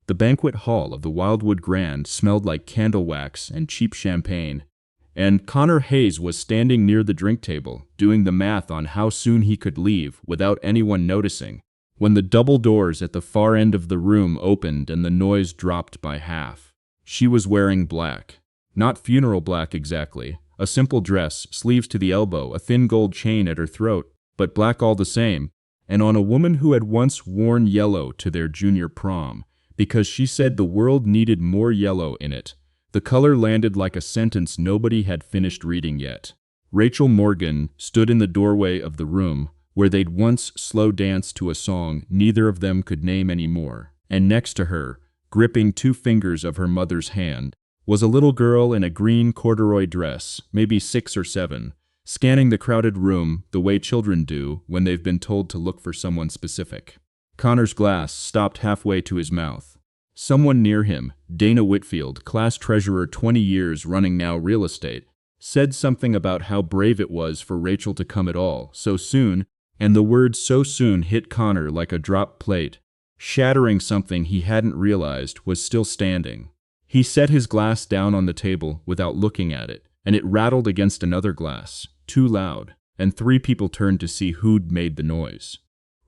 The banquet hall of the Wildwood Grand smelled like candle wax and cheap champagne, and Connor Hayes was standing near the drink table, doing the math on how soon he could leave without anyone noticing, when the double doors at the far end of the room opened and the noise dropped by half. She was wearing black. Not funeral black exactly, a simple dress, sleeves to the elbow, a thin gold chain at her throat, but black all the same, and on a woman who had once worn yellow to their junior prom, because she said the world needed more yellow in it. The color landed like a sentence nobody had finished reading yet. Rachel Morgan stood in the doorway of the room, where they'd once slow danced to a song neither of them could name anymore, and next to her, gripping 2 fingers of her mother's hand, was a little girl in a green corduroy dress, maybe 6 or 7, scanning the crowded room the way children do when they've been told to look for someone specific. Connor's glass stopped halfway to his mouth. Someone near him, Dana Whitfield, class treasurer 20 years running now real estate, said something about how brave it was for Rachel to come at all, so soon, and the word so soon hit Connor like a dropped plate, shattering something he hadn't realized was still standing. He set his glass down on the table without looking at it, and it rattled against another glass, too loud, and 3 people turned to see who'd made the noise.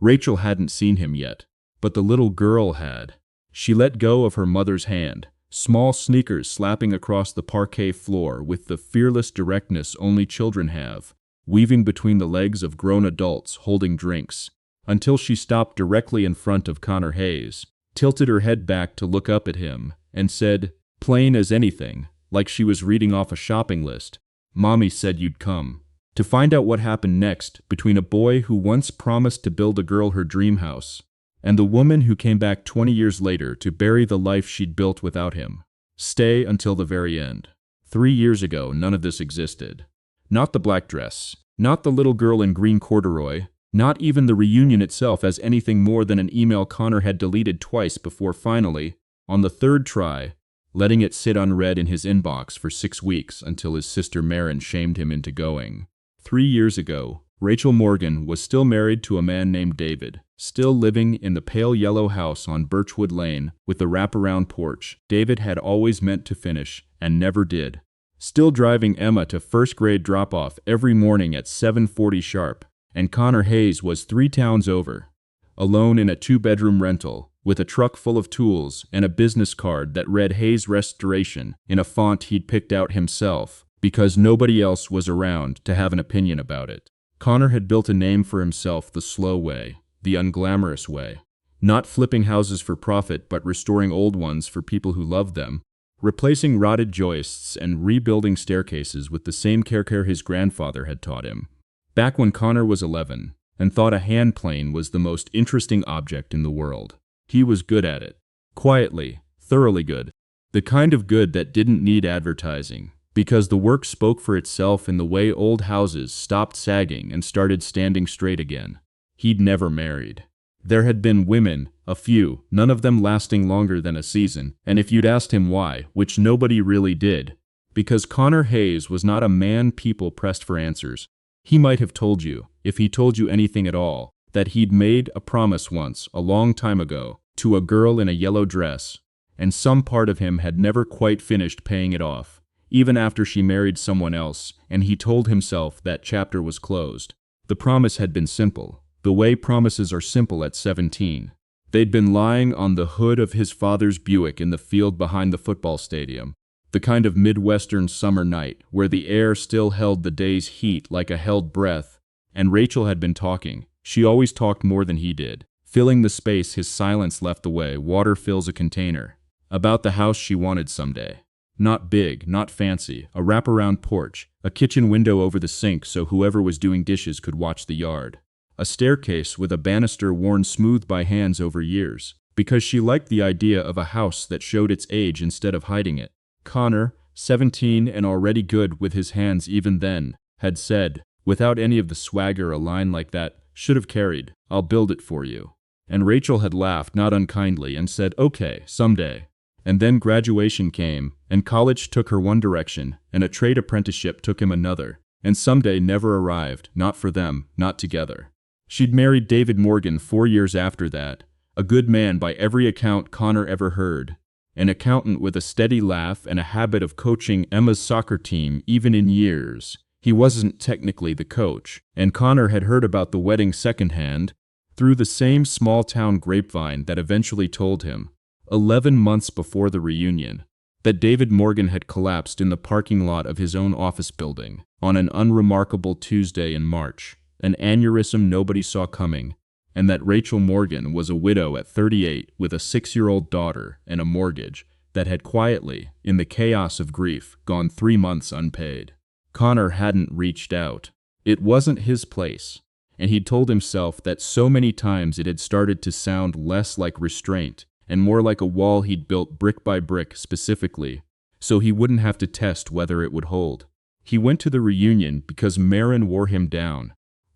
Rachel hadn't seen him yet, but the little girl had. She let go of her mother's hand, small sneakers slapping across the parquet floor with the fearless directness only children have, weaving between the legs of grown adults holding drinks, until she stopped directly in front of Connor Hayes, tilted her head back to look up at him, and said, plain as anything, like she was reading off a shopping list, "Mommy said you'd come." To find out what happened next between a boy who once promised to build a girl her dream house, and the woman who came back 20 years later to bury the life she'd built without him. Stay until the very end. 3 years ago, none of this existed. Not the black dress, not the little girl in green corduroy, not even the reunion itself as anything more than an email Connor had deleted twice before finally, on the 3rd try, letting it sit unread in his inbox for 6 weeks until his sister Marin shamed him into going. 3 years ago, Rachel Morgan was still married to a man named David, still living in the pale yellow house on Birchwood Lane with the wraparound porch David had always meant to finish and never did. Still driving Emma to 1st grade drop-off every morning at 7:40 sharp, and Connor Hayes was 3 towns over, alone in a 2-bedroom rental, with a truck full of tools and a business card that read Hayes Restoration in a font he'd picked out himself, because nobody else was around to have an opinion about it. Connor had built a name for himself the slow way, the unglamorous way. Not flipping houses for profit, but restoring old ones for people who loved them, replacing rotted joists and rebuilding staircases with the same care his grandfather had taught him. Back when Connor was 11, and thought a hand plane was the most interesting object in the world. He was good at it. Quietly, thoroughly good. The kind of good that didn't need advertising, because the work spoke for itself in the way old houses stopped sagging and started standing straight again. He'd never married. There had been women, a few, none of them lasting longer than a season, and if you'd asked him why, which nobody really did, because Connor Hayes was not a man people pressed for answers. He might have told you, if he told you anything at all, that he'd made a promise once, a long time ago, to a girl in a yellow dress, and some part of him had never quite finished paying it off, even after she married someone else, and he told himself that chapter was closed. The promise had been simple, the way promises are simple at 17. They'd been lying on the hood of his father's Buick in the field behind the football stadium, the kind of Midwestern summer night where the air still held the day's heat like a held breath, and Rachel had been talking. She always talked more than he did, filling the space his silence left the way water fills a container, about the house she wanted someday. Not big, not fancy, a wraparound porch, a kitchen window over the sink so whoever was doing dishes could watch the yard. A staircase with a banister worn smooth by hands over years, because she liked the idea of a house that showed its age instead of hiding it. Connor, 17 and already good with his hands even then, had said, without any of the swagger a line like that should have carried, "I'll build it for you." And Rachel had laughed not unkindly and said, "Okay, someday." And then graduation came, and college took her one direction, and a trade apprenticeship took him another, and someday never arrived, not for them, not together. She'd married David Morgan 4 years after that, A good man by every account Connor ever heard. An accountant with a steady laugh and a habit of coaching Emma's soccer team even in years. He wasn't technically the coach, and Connor had heard about the wedding secondhand through the same small-town grapevine that eventually told him, 11 months before the reunion, that David Morgan had collapsed in the parking lot of his own office building on an unremarkable Tuesday in March, an aneurysm nobody saw coming, and that Rachel Morgan was a widow at 38 with a 6-year-old daughter and a mortgage that had quietly, in the chaos of grief, gone 3 months unpaid. Connor hadn't reached out. It wasn't his place, and he'd told himself that so many times it had started to sound less like restraint and more like a wall he'd built brick by brick specifically, so he wouldn't have to test whether it would hold. He went to the reunion because Marin wore him down,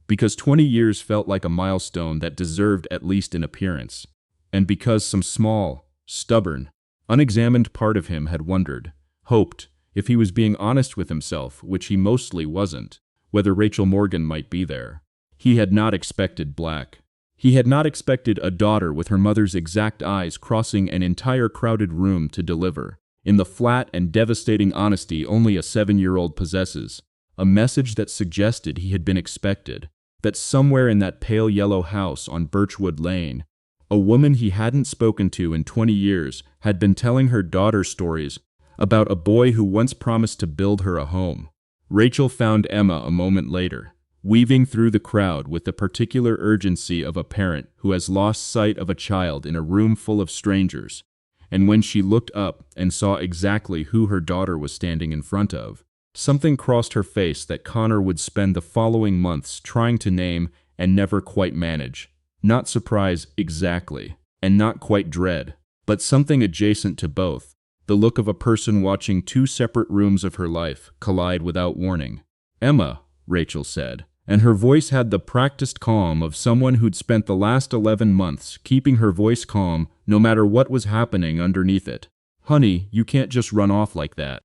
because 20 years felt like a milestone that deserved at least an appearance, and because some small, stubborn, unexamined part of him had wondered, hoped, if he was being honest with himself, which he mostly wasn't, whether Rachel Morgan might be there. He had not expected black. He had not expected a daughter with her mother's exact eyes crossing an entire crowded room to deliver, in the flat and devastating honesty only a 7-year-old possesses, a message that suggested he had been expected, that somewhere in that pale yellow house on Birchwood Lane, a woman he hadn't spoken to in 20 years had been telling her daughter stories about a boy who once promised to build her a home. Rachel found Emma a moment later, weaving through the crowd with the particular urgency of a parent who has lost sight of a child in a room full of strangers, and when she looked up and saw exactly who her daughter was standing in front of, something crossed her face that Connor would spend the following months trying to name and never quite manage. Not surprise exactly, and not quite dread, but something adjacent to both. The look of a person watching two separate rooms of her life collide without warning. "Emma," Rachel said, and her voice had the practiced calm of someone who'd spent the last 11 months keeping her voice calm no matter what was happening underneath it. "Honey, you can't just run off like that."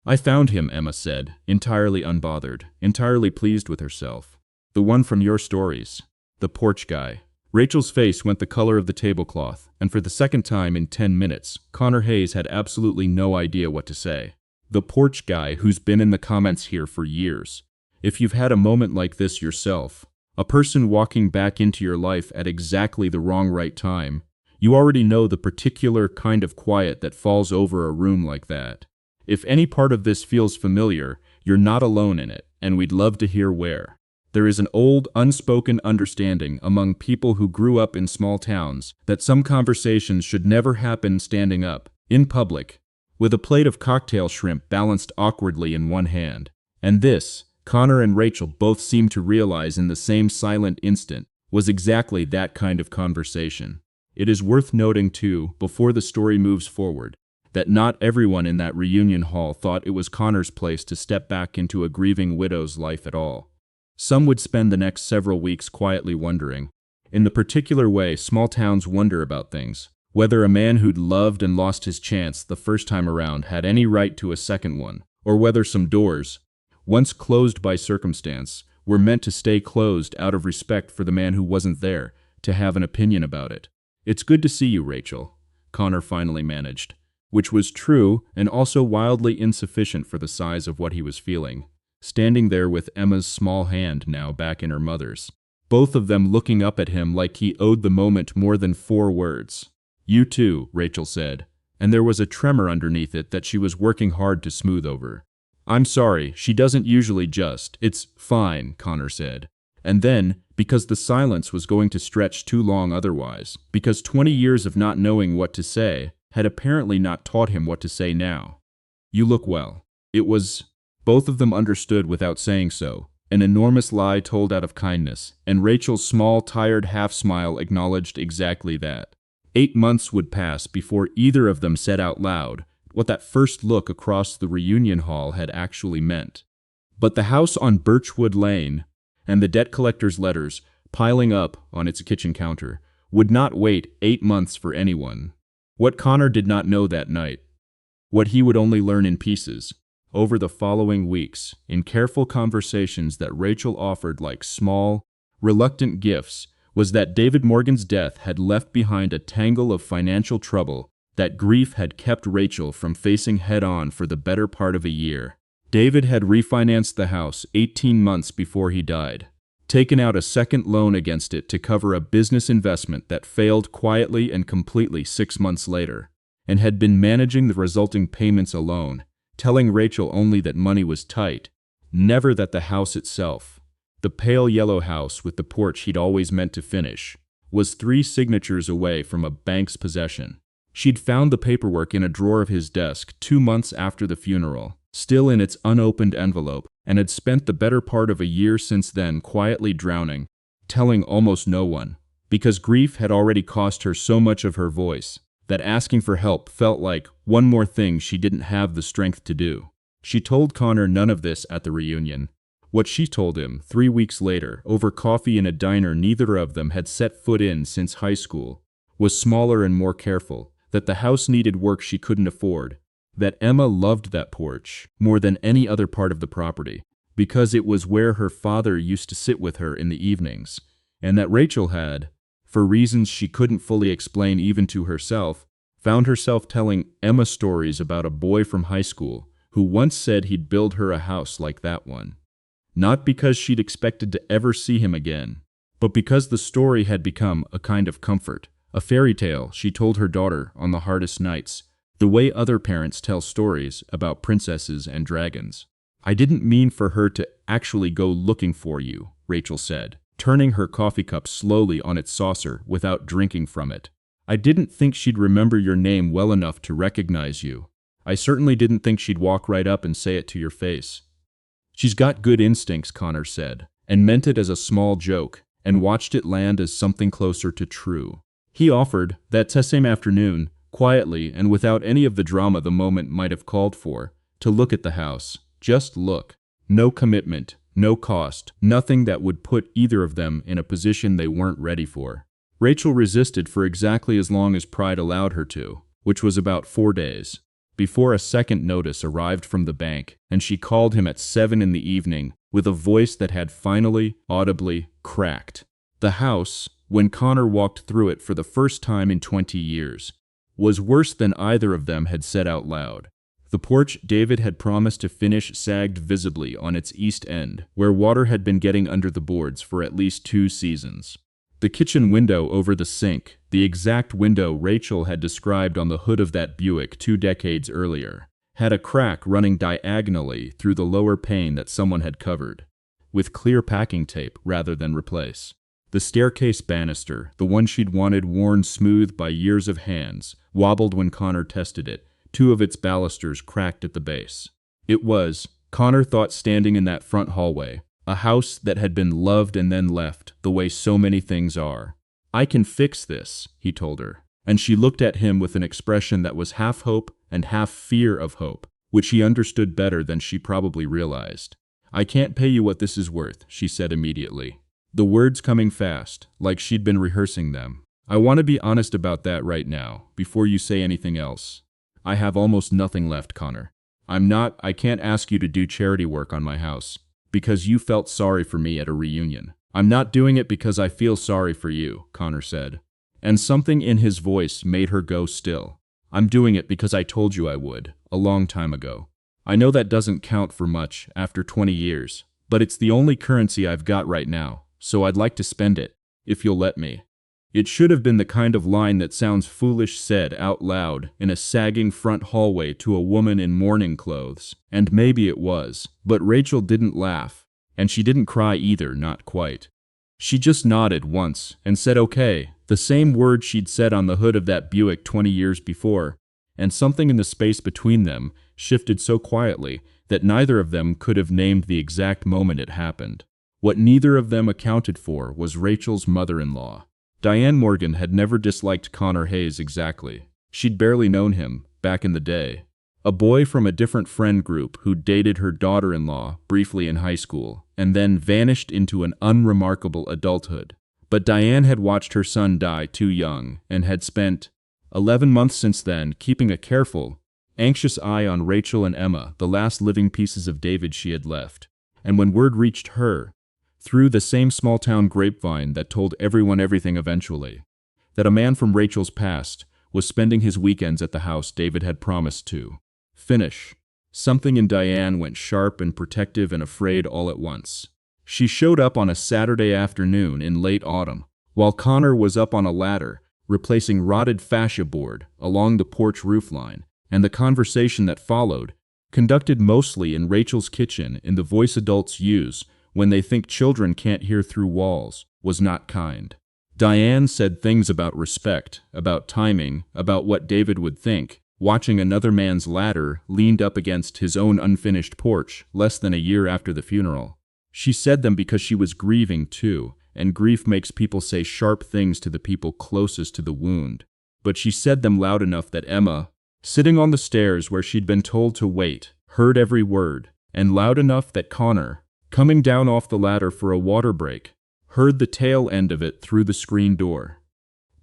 "I found him," Emma said, entirely unbothered, entirely pleased with herself. "The one from your stories. The porch guy." Rachel's face went the color of the tablecloth, and for the second time in 10 minutes, Connor Hayes had absolutely no idea what to say. "The porch guy who's been in the comments here for years. If you've had a moment like this yourself, a person walking back into your life at exactly the wrong right time, you already know the particular kind of quiet that falls over a room like that. If any part of this feels familiar, you're not alone in it, and we'd love to hear where. There is an old, unspoken understanding among people who grew up in small towns that some conversations should never happen standing up, in public, with a plate of cocktail shrimp balanced awkwardly in one hand. And this, Connor and Rachel both seemed to realize in the same silent instant, was exactly that kind of conversation. It is worth noting, too, before the story moves forward, that not everyone in that reunion hall thought it was Connor's place to step back into a grieving widow's life at all. Some would spend the next several weeks quietly wondering, in the particular way small towns wonder about things, whether a man who'd loved and lost his chance the first time around had any right to a second one, or whether some doors, once closed by circumstance, were meant to stay closed out of respect for the man who wasn't there to have an opinion about it. "It's good to see you, Rachel," Connor finally managed, which was true and also wildly insufficient for the size of what he was feeling. Standing there with Emma's small hand now back in her mother's, both of them looking up at him like he owed the moment more than 4 words. "You too," Rachel said, and there was a tremor underneath it that she was working hard to smooth over. "I'm sorry, she doesn't usually just." "It's fine," Connor said. And then, because the silence was going to stretch too long otherwise, because 20 years of not knowing what to say had apparently not taught him what to say now. "You look well." It was... Both of them understood without saying so, an enormous lie told out of kindness, and Rachel's small, tired half-smile acknowledged exactly that. 8 months would pass before either of them said out loud what that first look across the reunion hall had actually meant. But the house on Birchwood Lane, and the debt collector's letters piling up on its kitchen counter, would not wait 8 months for anyone. What Connor did not know that night, what he would only learn in pieces, over the following weeks, in careful conversations that Rachel offered like small, reluctant gifts, was that David Morgan's death had left behind a tangle of financial trouble that grief had kept Rachel from facing head-on for the better part of a year. David had refinanced the house 18 months before he died, taken out a second loan against it to cover a business investment that failed quietly and completely 6 months later, and had been managing the resulting payments alone, telling Rachel only that money was tight, never that the house itself, the pale yellow house with the porch he'd always meant to finish, was 3 signatures away from a bank's possession. She'd found the paperwork in a drawer of his desk 2 months after the funeral, still in its unopened envelope, and had spent the better part of a year since then quietly drowning, telling almost no one, because grief had already cost her so much of her voice that asking for help felt like one more thing she didn't have the strength to do. She told Connor none of this at the reunion. What she told him 3 weeks later, over coffee in a diner neither of them had set foot in since high school, was smaller and more careful, that the house needed work she couldn't afford, that Emma loved that porch more than any other part of the property, because it was where her father used to sit with her in the evenings, and that Rachel had, for reasons she couldn't fully explain even to herself, found herself telling Emma stories about a boy from high school who once said he'd build her a house like that one. Not because she'd expected to ever see him again, but because the story had become a kind of comfort, a fairy tale she told her daughter on the hardest nights, the way other parents tell stories about princesses and dragons. "I didn't mean for her to actually go looking for you," Rachel said, turning her coffee cup slowly on its saucer without drinking from it. "I didn't think she'd remember your name well enough to recognize you. I certainly didn't think she'd walk right up and say it to your face." "She's got good instincts," Connor said, and meant it as a small joke, and watched it land as something closer to true. He offered, that same afternoon, quietly and without any of the drama the moment might have called for, to look at the house. Just look. No commitment, no cost, nothing that would put either of them in a position they weren't ready for. Rachel resisted for exactly as long as pride allowed her to, which was about 4 days, before a second notice arrived from the bank, and she called him at 7 in the evening with a voice that had finally, audibly, cracked. The house, when Connor walked through it for the first time in 20 years, was worse than either of them had said out loud. The porch David had promised to finish sagged visibly on its east end, where water had been getting under the boards for at least 2 seasons. The kitchen window over the sink, the exact window Rachel had described on the hood of that Buick 2 decades earlier, had a crack running diagonally through the lower pane that someone had covered, with clear packing tape rather than replace. The staircase banister, the one she'd wanted worn smooth by years of hands, wobbled when Connor tested it. 2 of its balusters cracked at the base. It was, Connor thought, standing in that front hallway, a house that had been loved and then left, the way so many things are. "I can fix this," he told her, and she looked at him with an expression that was half hope and half fear of hope, which he understood better than she probably realized. "I can't pay you what this is worth," she said immediately, the words coming fast, like she'd been rehearsing them. "I want to be honest about that right now, before you say anything else. I have almost nothing left, Connor. I can't ask you to do charity work on my house, because you felt sorry for me at a reunion. I'm not doing it because I feel sorry for you," Connor said, and something in his voice made her go still. "I'm doing it because I told you I would, a long time ago. I know that doesn't count for much after 20 years, but it's the only currency I've got right now, so I'd like to spend it, if you'll let me." It should have been the kind of line that sounds foolish said out loud in a sagging front hallway to a woman in mourning clothes, and maybe it was, but Rachel didn't laugh, and she didn't cry either, not quite. She just nodded once and said okay, the same word she'd said on the hood of that Buick 20 years before, and something in the space between them shifted so quietly that neither of them could have named the exact moment it happened. What neither of them accounted for was Rachel's mother-in-law. Diane Morgan had never disliked Connor Hayes exactly. She'd barely known him, back in the day. A boy from a different friend group who dated her daughter-in-law briefly in high school, and then vanished into an unremarkable adulthood. But Diane had watched her son die too young, and had spent 11 months since then keeping a careful, anxious eye on Rachel and Emma, the last living pieces of David she had left. And when word reached her, through the same small-town grapevine that told everyone everything eventually. That a man from Rachel's past was spending his weekends at the house David had promised to finish. Something in Diane went sharp and protective and afraid all at once. She showed up on a Saturday afternoon in late autumn, while Connor was up on a ladder, replacing rotted fascia board along the porch roofline, and the conversation that followed, conducted mostly in Rachel's kitchen in the voice adults use when they think children can't hear through walls, was not kind. Diane said things about respect, about timing, about what David would think, watching another man's ladder leaned up against his own unfinished porch less than a year after the funeral. She said them because she was grieving too, and grief makes people say sharp things to the people closest to the wound. But she said them loud enough that Emma, sitting on the stairs where she'd been told to wait, heard every word, and loud enough that Connor, coming down off the ladder for a water break, heard the tail end of it through the screen door.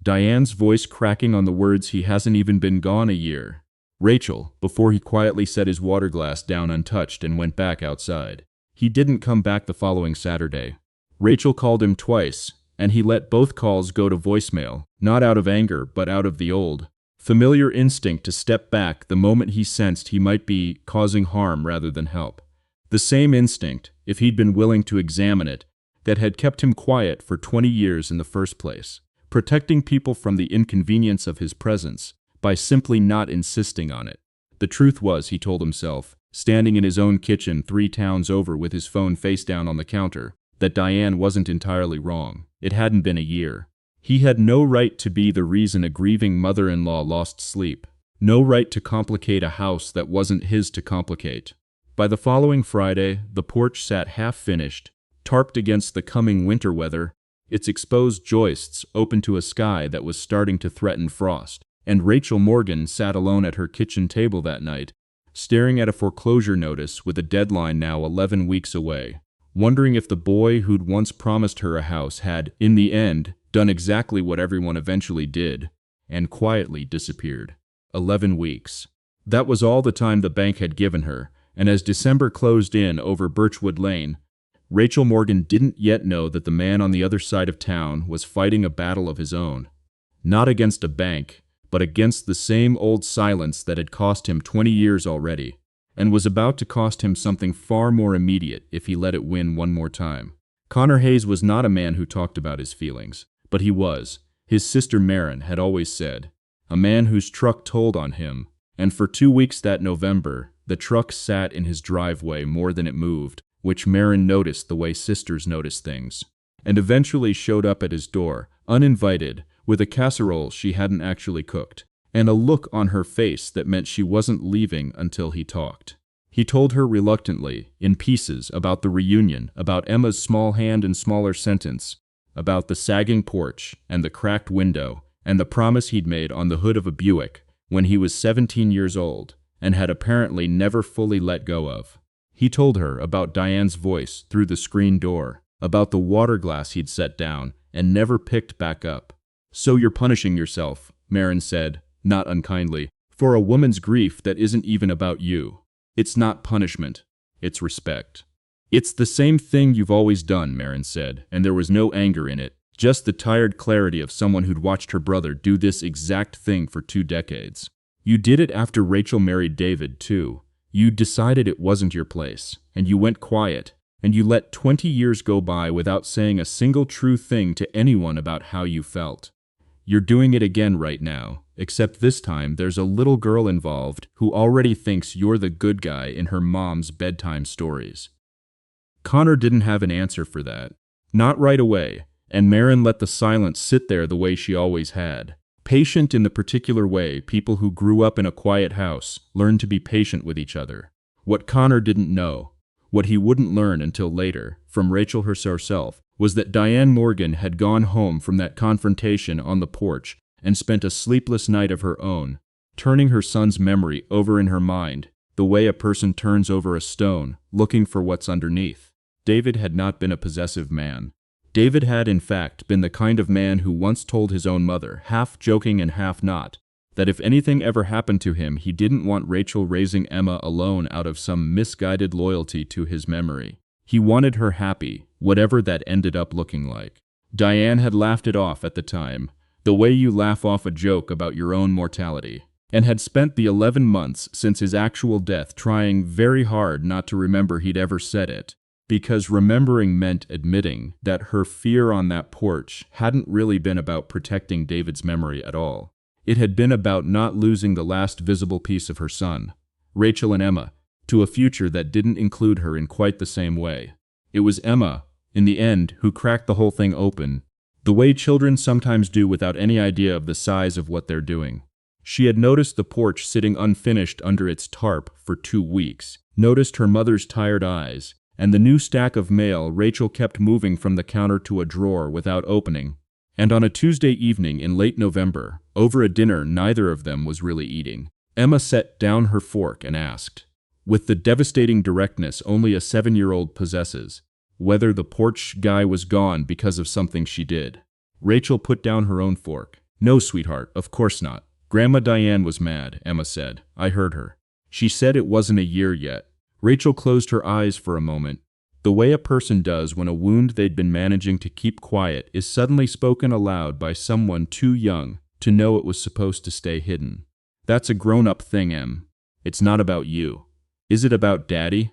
Diane's voice cracking on the words he hasn't even been gone a year. Rachel, before he quietly set his water glass down untouched and went back outside. He didn't come back the following Saturday. Rachel called him twice, and he let both calls go to voicemail, not out of anger but out of the old, familiar instinct to step back the moment he sensed he might be causing harm rather than help. The same instinct, if he'd been willing to examine it, that had kept him quiet for 20 years in the first place, protecting people from the inconvenience of his presence by simply not insisting on it. The truth was, he told himself, standing in his own kitchen 3 towns over with his phone face down on the counter, that Diane wasn't entirely wrong. It hadn't been a year. He had no right to be the reason a grieving mother-in-law lost sleep. No right to complicate a house that wasn't his to complicate. By the following Friday, the porch sat half-finished, tarped against the coming winter weather, its exposed joists open to a sky that was starting to threaten frost, and Rachel Morgan sat alone at her kitchen table that night, staring at a foreclosure notice with a deadline now 11 weeks away, wondering if the boy who'd once promised her a house had, in the end, done exactly what everyone eventually did, and quietly disappeared. 11 weeks. That was all the time the bank had given her, and as December closed in over Birchwood Lane, Rachel Morgan didn't yet know that the man on the other side of town was fighting a battle of his own. Not against a bank, but against the same old silence that had cost him 20 years already, and was about to cost him something far more immediate if he let it win one more time. Connor Hayes was not a man who talked about his feelings, but he was, his sister Maren had always said, a man whose truck told on him, and for 2 weeks that November, the truck sat in his driveway more than it moved, which Maren noticed the way sisters notice things, and eventually showed up at his door, uninvited, with a casserole she hadn't actually cooked, and a look on her face that meant she wasn't leaving until he talked. He told her reluctantly, in pieces, about the reunion, about Emma's small hand and smaller sentence, about the sagging porch and the cracked window, and the promise he'd made on the hood of a Buick when he was 17 years old, and had apparently never fully let go of. He told her about Diane's voice through the screen door, about the water glass he'd set down and never picked back up. "So you're punishing yourself," Maren said, not unkindly, "for a woman's grief that isn't even about you. It's not punishment, it's respect." "It's the same thing you've always done," Maren said, and there was no anger in it, just the tired clarity of someone who'd watched her brother do this exact thing for 2 decades. "You did it after Rachel married David, too. You decided it wasn't your place, and you went quiet, and you let 20 years go by without saying a single true thing to anyone about how you felt. You're doing it again right now, except this time there's a little girl involved who already thinks you're the good guy in her mom's bedtime stories." Connor didn't have an answer for that. Not right away, and Maren let the silence sit there the way she always had. Patient in the particular way people who grew up in a quiet house learn to be patient with each other. What Connor didn't know, what he wouldn't learn until later, from Rachel herself, was that Diane Morgan had gone home from that confrontation on the porch and spent a sleepless night of her own, turning her son's memory over in her mind, the way a person turns over a stone, looking for what's underneath. David had not been a possessive man. David had, in fact, been the kind of man who once told his own mother, half joking and half not, that if anything ever happened to him, he didn't want Rachel raising Emma alone out of some misguided loyalty to his memory. He wanted her happy, whatever that ended up looking like. Diane had laughed it off at the time, the way you laugh off a joke about your own mortality, and had spent the 11 months since his actual death trying very hard not to remember he'd ever said it, because remembering meant admitting that her fear on that porch hadn't really been about protecting David's memory at all. It had been about not losing the last visible piece of her son, Rachel and Emma, to a future that didn't include her in quite the same way. It was Emma, in the end, who cracked the whole thing open, the way children sometimes do without any idea of the size of what they're doing. She had noticed the porch sitting unfinished under its tarp for 2 weeks, noticed her mother's tired eyes, and the new stack of mail Rachel kept moving from the counter to a drawer without opening. And on a Tuesday evening in late November, over a dinner neither of them was really eating, Emma set down her fork and asked, with the devastating directness only a 7-year-old possesses, whether the porch guy was gone because of something she did. Rachel put down her own fork. "No, sweetheart, of course not. Grandma Diane was mad," Emma said. "I heard her. She said it wasn't a year yet." Rachel closed her eyes for a moment, the way a person does when a wound they'd been managing to keep quiet is suddenly spoken aloud by someone too young to know it was supposed to stay hidden. "That's a grown-up thing, Em. It's not about you. Is it about Daddy?"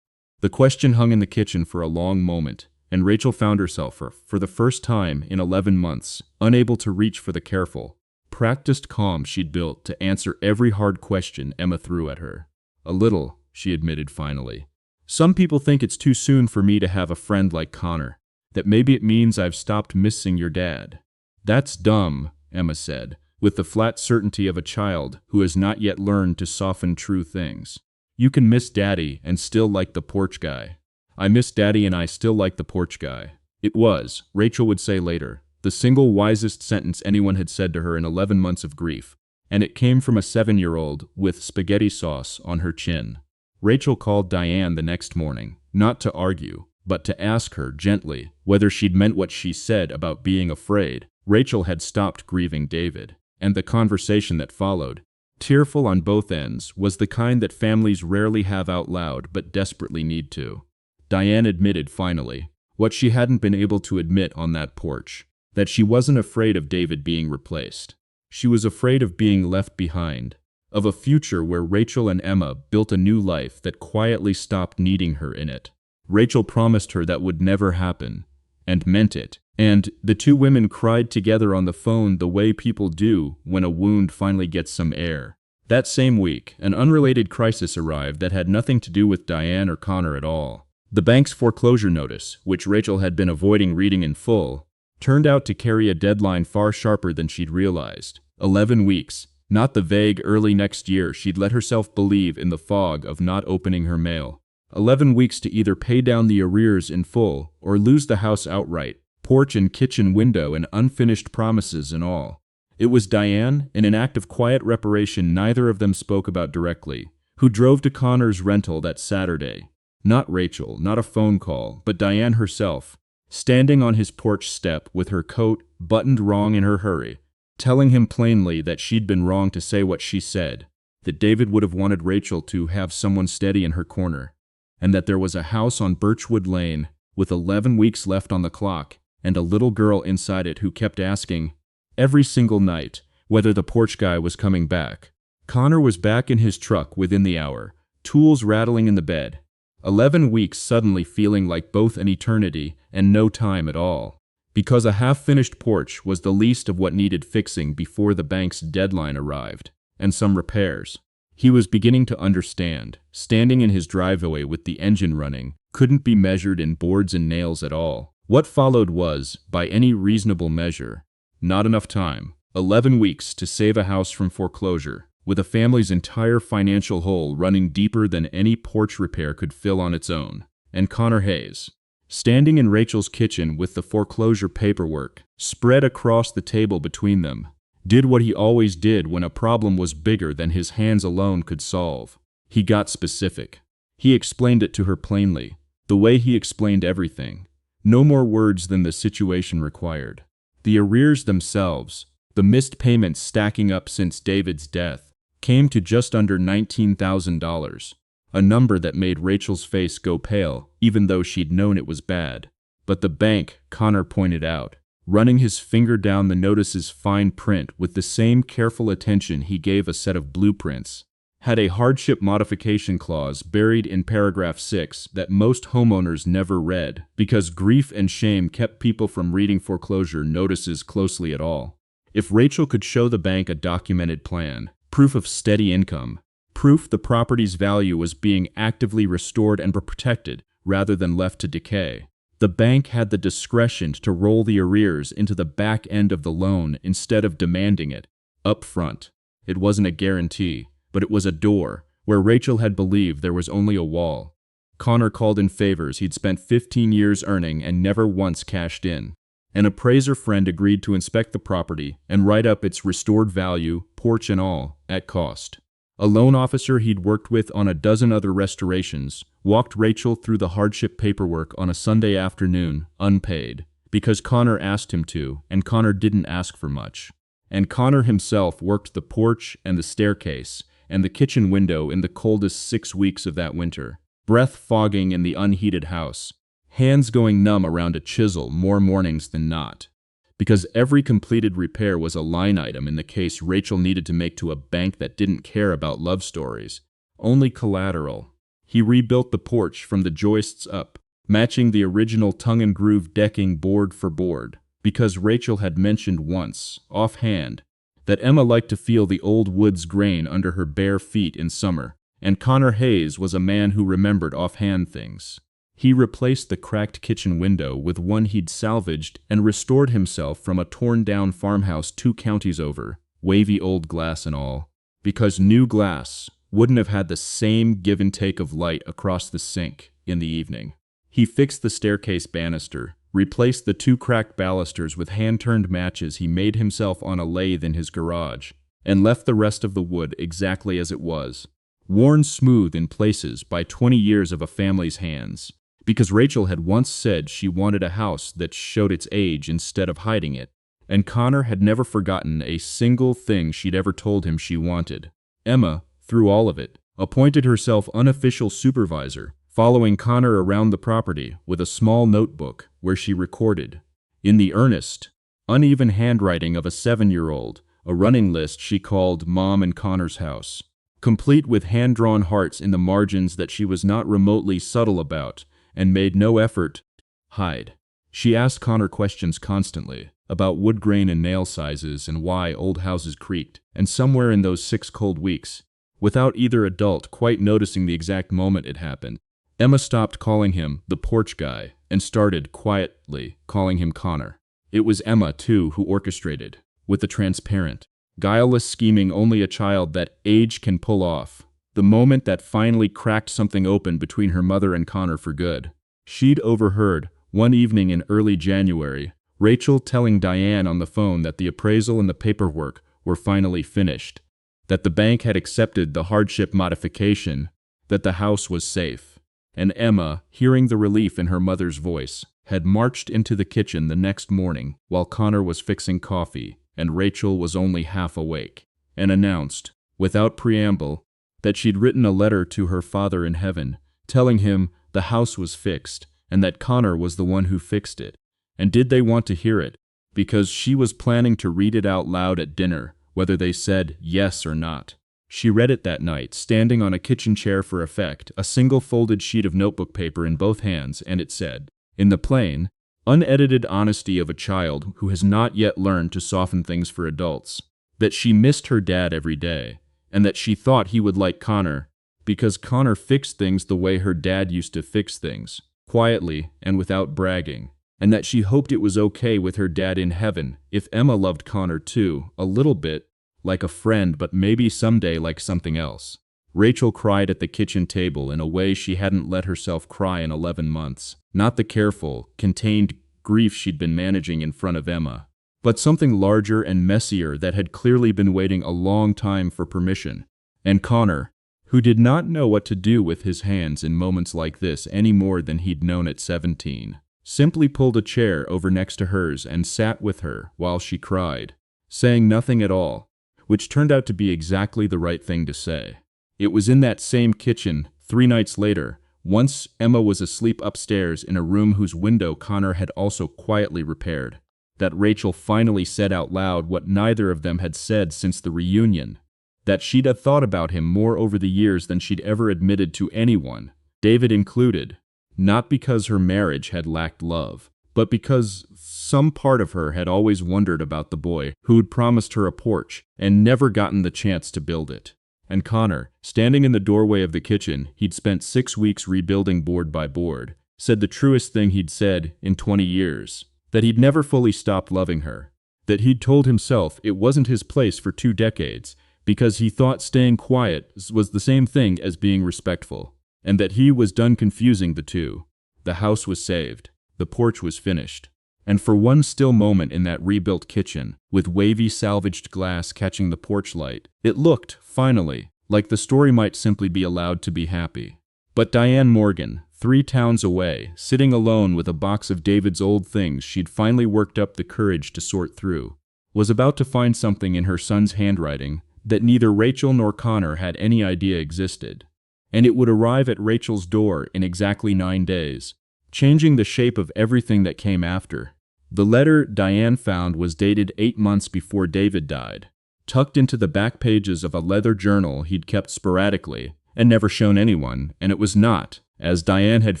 The question hung in the kitchen for a long moment, and Rachel found herself, for the first time in 11 months, unable to reach for the careful, practiced calm she'd built to answer every hard question Emma threw at her. "A little," she admitted finally. "Some people think it's too soon for me to have a friend like Connor, that maybe it means I've stopped missing your dad." "That's dumb," Emma said, with the flat certainty of a child who has not yet learned to soften true things. "You can miss Daddy and still like the porch guy." "I miss Daddy and I still like the porch guy." It was, Rachel would say later, the single wisest sentence anyone had said to her in 11 months of grief, and it came from a 7-year-old with spaghetti sauce on her chin. Rachel called Diane the next morning, not to argue, but to ask her, gently, whether she'd meant what she said about being afraid. Rachel had stopped grieving David, and the conversation that followed, tearful on both ends, was the kind that families rarely have out loud but desperately need to. Diane admitted finally, what she hadn't been able to admit on that porch, that she wasn't afraid of David being replaced. She was afraid of being left behind, of a future where Rachel and Emma built a new life that quietly stopped needing her in it. Rachel promised her that would never happen, and meant it, and the two women cried together on the phone the way people do when a wound finally gets some air. That same week, an unrelated crisis arrived that had nothing to do with Diane or Connor at all. The bank's foreclosure notice, which Rachel had been avoiding reading in full, turned out to carry a deadline far sharper than she'd realized. 11 weeks, not the vague early next year she'd let herself believe in the fog of not opening her mail. 11 weeks to either pay down the arrears in full or lose the house outright, porch and kitchen window and unfinished promises and all. It was Diane, in an act of quiet reparation neither of them spoke about directly, who drove to Connor's rental that Saturday. Not Rachel, not a phone call, but Diane herself, standing on his porch step with her coat buttoned wrong in her hurry, telling him plainly that she'd been wrong to say what she said, that David would have wanted Rachel to have someone steady in her corner, and that there was a house on Birchwood Lane with 11 weeks left on the clock, and a little girl inside it who kept asking, every single night, whether the porch guy was coming back. Connor was back in his truck within the hour, tools rattling in the bed. 11 weeks suddenly feeling like both an eternity and no time at all, because a half-finished porch was the least of what needed fixing before the bank's deadline arrived, and some repairs. He was beginning to understand. Standing in his driveway with the engine running couldn't be measured in boards and nails at all. What followed was, by any reasonable measure, not enough time. 11 weeks to save a house from foreclosure, with a family's entire financial hole running deeper than any porch repair could fill on its own. And Connor Hayes, standing in Rachel's kitchen with the foreclosure paperwork spread across the table between them, did what he always did when a problem was bigger than his hands alone could solve. He got specific. He explained it to her plainly, the way he explained everything. No more words than the situation required. The arrears themselves, the missed payments stacking up since David's death, came to just under $19,000, a number that made Rachel's face go pale even though she'd known it was bad. But the bank, Connor pointed out, running his finger down the notice's fine print with the same careful attention he gave a set of blueprints, had a hardship modification clause buried in paragraph 6 that most homeowners never read because grief and shame kept people from reading foreclosure notices closely at all. If Rachel could show the bank a documented plan, proof of steady income, proof the property's value was being actively restored and protected rather than left to decay, the bank had the discretion to roll the arrears into the back end of the loan instead of demanding it up front. It wasn't a guarantee, but it was a door where Rachel had believed there was only a wall. Connor called in favors he'd spent 15 years earning and never once cashed in. An appraiser friend agreed to inspect the property and write up its restored value, porch and all, at cost. A loan officer he'd worked with on a dozen other restorations walked Rachel through the hardship paperwork on a Sunday afternoon, unpaid, because Connor asked him to, and Connor didn't ask for much. And Connor himself worked the porch and the staircase and the kitchen window in the coldest 6 weeks of that winter, breath fogging in the unheated house, hands going numb around a chisel more mornings than not. Because every completed repair was a line item in the case Rachel needed to make to a bank that didn't care about love stories, only collateral. He rebuilt the porch from the joists up, matching the original tongue-and-groove decking board for board, because Rachel had mentioned once, offhand, that Emma liked to feel the old wood's grain under her bare feet in summer, and Connor Hayes was a man who remembered offhand things. He replaced the cracked kitchen window with one he'd salvaged and restored himself from a torn-down farmhouse 2 counties over, wavy old glass and all, because new glass wouldn't have had the same give and take of light across the sink in the evening. He fixed the staircase banister, replaced the 2 cracked balusters with hand-turned matches he made himself on a lathe in his garage, and left the rest of the wood exactly as it was, worn smooth in places by 20 years of a family's hands. Because Rachel had once said she wanted a house that showed its age instead of hiding it, and Connor had never forgotten a single thing she'd ever told him she wanted. Emma, through all of it, appointed herself unofficial supervisor, following Connor around the property with a small notebook where she recorded, in the earnest, uneven handwriting of a 7-year-old, a running list she called Mom and Connor's House, complete with hand-drawn hearts in the margins that she was not remotely subtle about, and made no effort to hide. She asked Connor questions constantly, about wood grain and nail sizes and why old houses creaked, and somewhere in those 6 cold weeks, without either adult quite noticing the exact moment it happened, Emma stopped calling him the porch guy and started, quietly, calling him Connor. It was Emma, too, who orchestrated, with the transparent, guileless scheming only a child that age can pull off, the moment that finally cracked something open between her mother and Connor for good. She'd overheard, one evening in early January, Rachel telling Diane on the phone that the appraisal and the paperwork were finally finished, that the bank had accepted the hardship modification, that the house was safe. And Emma, hearing the relief in her mother's voice, had marched into the kitchen the next morning while Connor was fixing coffee and Rachel was only half awake, and announced, without preamble, that she'd written a letter to her Father in heaven, telling him the house was fixed and that Connor was the one who fixed it. And did they want to hear it? Because she was planning to read it out loud at dinner, whether they said yes or not. She read it that night, standing on a kitchen chair for effect, a single folded sheet of notebook paper in both hands, and it said, in the plain, unedited honesty of a child who has not yet learned to soften things for adults, that she missed her dad every day, and that she thought he would like Connor, because Connor fixed things the way her dad used to fix things, quietly and without bragging, and that she hoped it was okay with her dad in heaven if Emma loved Connor too, a little bit, like a friend, but maybe someday like something else. Rachel cried at the kitchen table in a way she hadn't let herself cry in 11 months, not the careful, contained grief she'd been managing in front of Emma, but something larger and messier that had clearly been waiting a long time for permission. And Connor, who did not know what to do with his hands in moments like this any more than he'd known at 17, simply pulled a chair over next to hers and sat with her while she cried, saying nothing at all, which turned out to be exactly the right thing to say. It was in that same kitchen, 3 nights later, Once, Emma was asleep upstairs in a room whose window Connor had also quietly repaired. That Rachel finally said out loud what neither of them had said since the reunion. That she'd have thought about him more over the years than she'd ever admitted to anyone, David included. Not because her marriage had lacked love, but because some part of her had always wondered about the boy who'd promised her a porch and never gotten the chance to build it. And Connor, standing in the doorway of the kitchen he'd spent 6 weeks rebuilding board by board, said the truest thing he'd said in 20 years. That he'd never fully stopped loving her. That he'd told himself it wasn't his place for 2 decades, because he thought staying quiet was the same thing as being respectful. And that he was done confusing the two. The house was saved. The porch was finished. And for one still moment in that rebuilt kitchen, with wavy salvaged glass catching the porch light, it looked, finally, like the story might simply be allowed to be happy. But Diane Morgan, 3 towns away, sitting alone with a box of David's old things she'd finally worked up the courage to sort through, was about to find something in her son's handwriting that neither Rachel nor Connor had any idea existed. And it would arrive at Rachel's door in exactly 9 days, changing the shape of everything that came after. The letter Diane found was dated 8 months before David died, tucked into the back pages of a leather journal he'd kept sporadically and never shown anyone, and it was not, as Diane had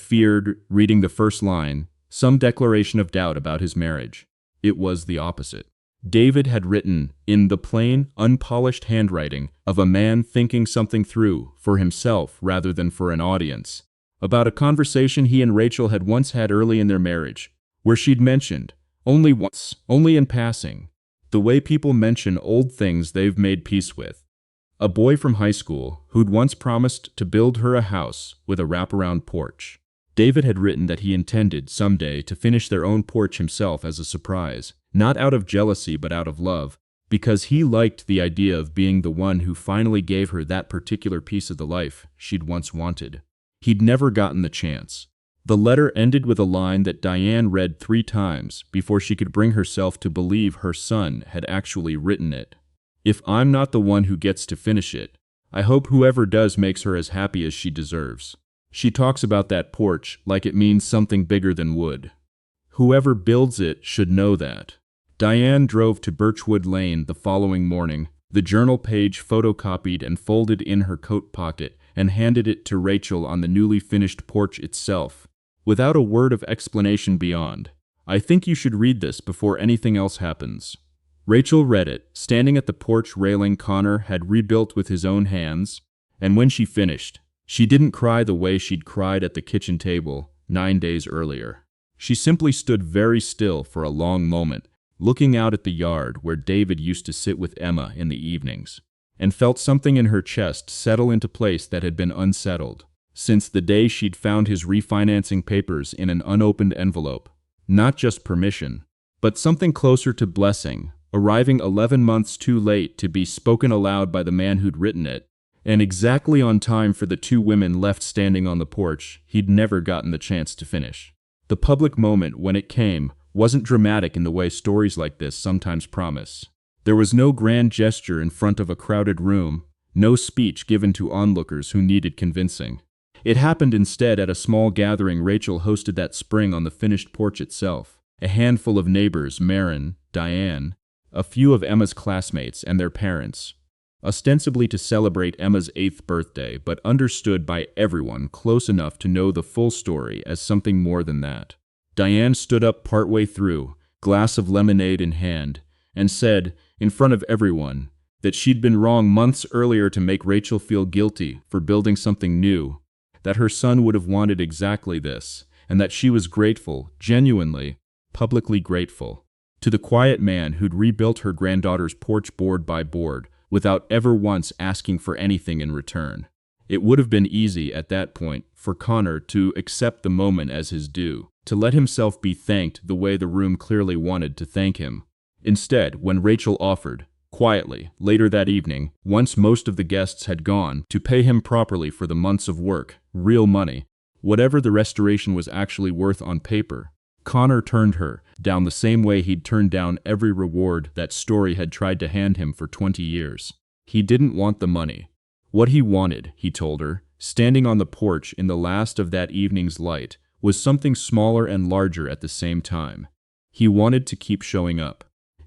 feared reading the first line, some declaration of doubt about his marriage. It was the opposite. David had written, in the plain, unpolished handwriting of a man thinking something through for himself rather than for an audience, about a conversation he and Rachel had once had early in their marriage, where she'd mentioned, only once, only in passing, the way people mention old things they've made peace with. A boy from high school who'd once promised to build her a house with a wraparound porch. David had written that he intended someday to finish their own porch himself as a surprise, not out of jealousy but out of love, because he liked the idea of being the one who finally gave her that particular piece of the life she'd once wanted. He'd never gotten the chance. The letter ended with a line that Diane read 3 times before she could bring herself to believe her son had actually written it. If I'm not the one who gets to finish it, I hope whoever does makes her as happy as she deserves. She talks about that porch like it means something bigger than wood. Whoever builds it should know that. Diane drove to Birchwood Lane the following morning, the journal page photocopied and folded in her coat pocket, and handed it to Rachel on the newly finished porch itself, without a word of explanation beyond. I think you should read this before anything else happens. Rachel read it, standing at the porch railing Connor had rebuilt with his own hands, and when she finished, she didn't cry the way she'd cried at the kitchen table 9 days earlier. She simply stood very still for a long moment, looking out at the yard where David used to sit with Emma in the evenings, and felt something in her chest settle into place that had been unsettled since the day she'd found his refinancing papers in an unopened envelope. Not just permission, but something closer to blessing, arriving 11 months too late to be spoken aloud by the man who'd written it, and exactly on time for the 2 women left standing on the porch he'd never gotten the chance to finish. The public moment, when it came, wasn't dramatic in the way stories like this sometimes promise. There was no grand gesture in front of a crowded room, no speech given to onlookers who needed convincing. It happened instead at a small gathering Rachel hosted that spring on the finished porch itself. A handful of neighbors, Marin, Diane, a few of Emma's classmates and their parents, ostensibly to celebrate Emma's 8th birthday, but understood by everyone close enough to know the full story as something more than that. Diane stood up partway through, glass of lemonade in hand, and said, in front of everyone, that she'd been wrong months earlier to make Rachel feel guilty for building something new, that her son would have wanted exactly this, and that she was grateful, genuinely, publicly grateful, to the quiet man who'd rebuilt her granddaughter's porch board by board without ever once asking for anything in return. It would have been easy at that point for Connor to accept the moment as his due, to let himself be thanked the way the room clearly wanted to thank him. Instead, when Rachel offered, quietly, later that evening, once most of the guests had gone, to pay him properly for the months of work, real money, whatever the restoration was actually worth on paper, Connor turned her down the same way he'd turned down every reward that story had tried to hand him for 20 years. He didn't want the money. What he wanted, he told her, Standing on the porch in the last of that evening's light was something smaller and larger at the same time. He wanted to keep showing up.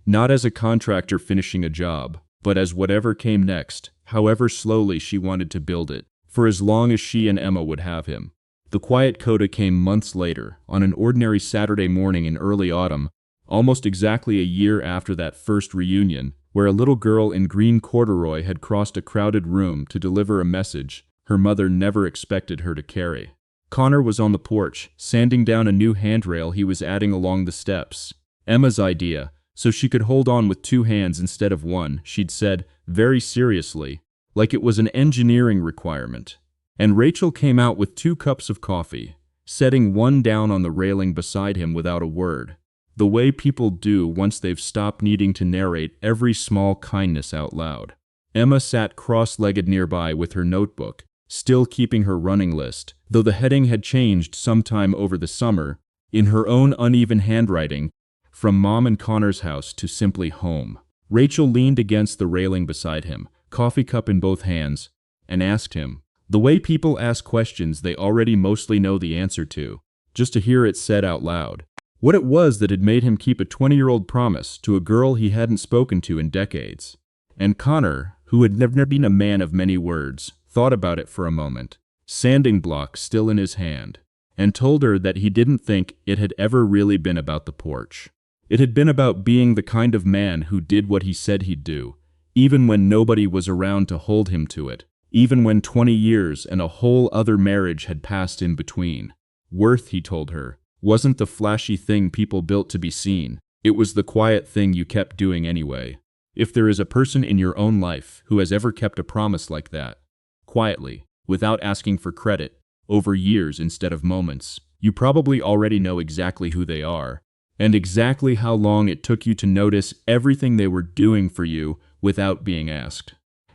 Not as a contractor finishing a job, but as whatever came next, however slowly she wanted to build it, for as long as she and Emma would have him. The quiet coda came months later, on an ordinary Saturday morning in early autumn, almost exactly a year after that first reunion, where a little girl in green corduroy had crossed a crowded room to deliver a message her mother never expected her to carry. Connor was on the porch, sanding down a new handrail he was adding along the steps. Emma's idea, so she could hold on with 2 hands instead of 1, she'd said, very seriously, like it was an engineering requirement. And Rachel came out with 2 cups of coffee, setting one down on the railing beside him without a word, the way people do once they've stopped needing to narrate every small kindness out loud. Emma sat cross-legged nearby with her notebook, still keeping her running list, though the heading had changed sometime over the summer, in her own uneven handwriting, from Mom and Connor's house to simply home. Rachel leaned against the railing beside him, coffee cup in both hands, and asked him, the way people ask questions they already mostly know the answer to, just to hear it said out loud, what it was that had made him keep a 20-year-old promise to a girl he hadn't spoken to in decades. And Connor, who had never been a man of many words, thought about it for a moment, sanding block still in his hand, and told her that he didn't think it had ever really been about the porch. It had been about being the kind of man who did what he said he'd do, even when nobody was around to hold him to it, even when 20 years and a whole other marriage had passed in between. Worth, he told her, wasn't the flashy thing people built to be seen. It was the quiet thing you kept doing anyway. If there is a person in your own life who has ever kept a promise like that, quietly, without asking for credit, over years instead of moments, you probably already know exactly who they are, and exactly how long it took you to notice everything they were doing for you without being asked.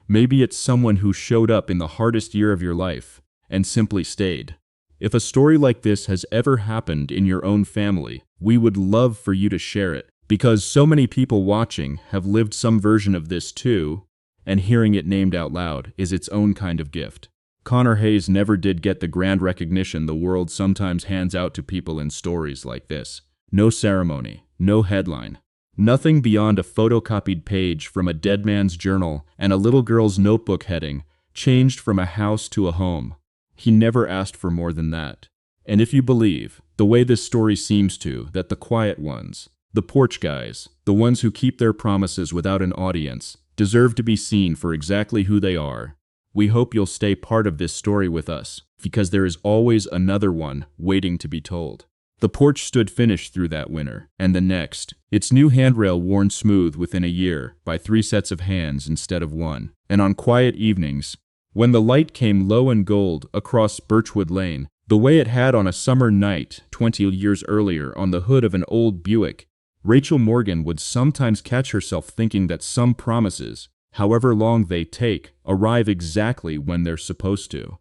Maybe it's someone who showed up in the hardest year of your life and simply stayed. If a story like this has ever happened in your own family, we would love for you to share it, because so many people watching have lived some version of this too, and hearing it named out loud is its own kind of gift. Connor Hayes never did get the grand recognition the world sometimes hands out to people in stories like this. No ceremony, no headline. Nothing beyond a photocopied page from a dead man's journal and a little girl's notebook heading, changed from a house to a home. He never asked for more than that. And if you believe, the way this story seems to, that the quiet ones, the porch guys, the ones who keep their promises without an audience, deserve to be seen for exactly who they are, we hope you'll stay part of this story with us, because there is always another one waiting to be told. The porch stood finished through that winter, and the next, its new handrail worn smooth within a year by 3 sets of hands instead of 1. And on quiet evenings, when the light came low and gold across Birchwood Lane, the way it had on a summer night 20 years earlier on the hood of an old Buick, Rachel Morgan would sometimes catch herself thinking that some promises, however long they take, arrive exactly when they're supposed to.